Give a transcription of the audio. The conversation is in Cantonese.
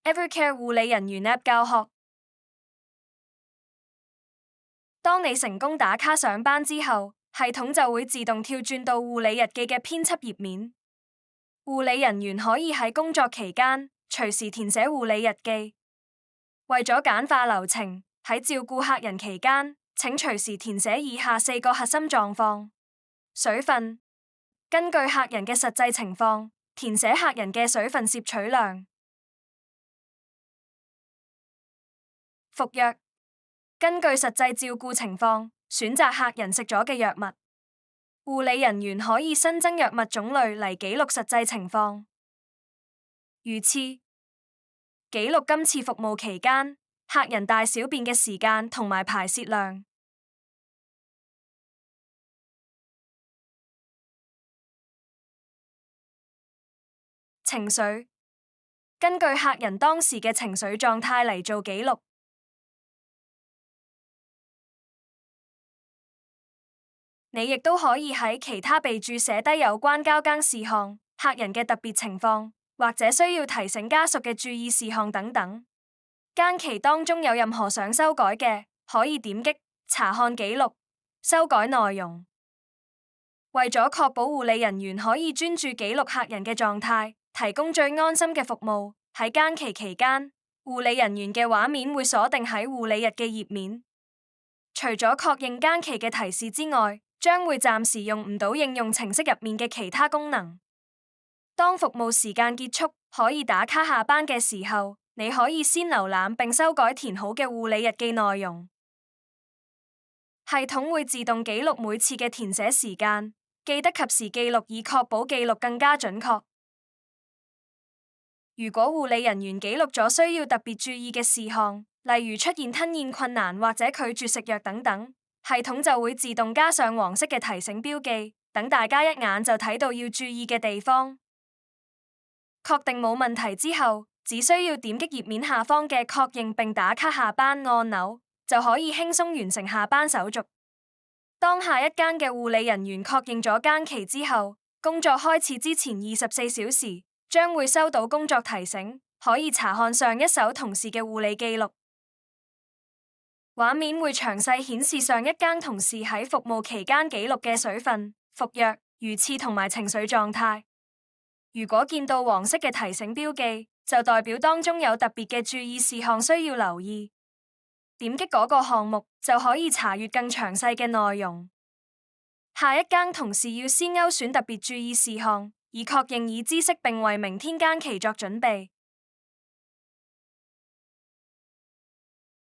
Evercare 護理人員 App 教學。當你成功打卡上班之後，系統就會自動跳轉到護理日記嘅編輯頁面。護理人員可以喺工作期間隨時填寫護理日記。為咗簡化流程，喺照顧客人期間，請隨時填寫以下4個核心狀況：水分，根據客人嘅實際情況，填寫客人嘅水分攝取量；服藥，根據實際照顧情況，選擇客人食咗嘅藥物。護理人員可以新增藥物種類嚟記錄實際情況。如廁，記錄今次服務期間客人大小便嘅時間同埋排泄量。情緒，根據客人當時嘅情緒狀態嚟做記錄。你亦都可以喺其他備註寫低有關交更事項、客人嘅特別情況，或者需要提醒家屬嘅注意事項等等。更期當中有任何想修改嘅，可以點擊查看記錄，修改內容。為咗確保護理人員可以專注記錄客人嘅狀態，提供最安心嘅服務，喺更期期間，護理人員嘅畫面會鎖定喺護理日記頁面。除咗確認更期嘅提示之外，將會暫時用唔到應用程式入面嘅其他功能。當服務時間結束，可以打卡下班嘅時候，你可以先瀏覽並修改填好嘅護理日記內容。系統會自動記錄每次嘅填寫時間，記得及時記錄以確保記錄更加準確。如果護理人員記錄咗需要特別注意嘅事項，例如出現吞嚥困難或者拒絕食藥等等，系統就會自動加上黃色嘅提醒標記，等大家一眼就睇到要注意嘅地方。確定冇問題之後，只需要點擊頁面下方嘅確認並打卡下班按鈕，就可以輕鬆完成下班手續。當下一間嘅護理人員確認咗更期之後，工作開始之前24小時，將會收到工作提醒，可以查看上一手同事嘅護理記錄。畫面會詳細顯示上一間同事喺服務期間記錄嘅水分、服藥、如廁同埋情緒狀態。如果見到黃色嘅提醒標記，就代表當中有特別嘅注意事項需要留意。點擊嗰個項目就可以查閱更詳細嘅內容。下一間同事要先勾選特別注意事項，以確認已知悉並為明天更期作準備。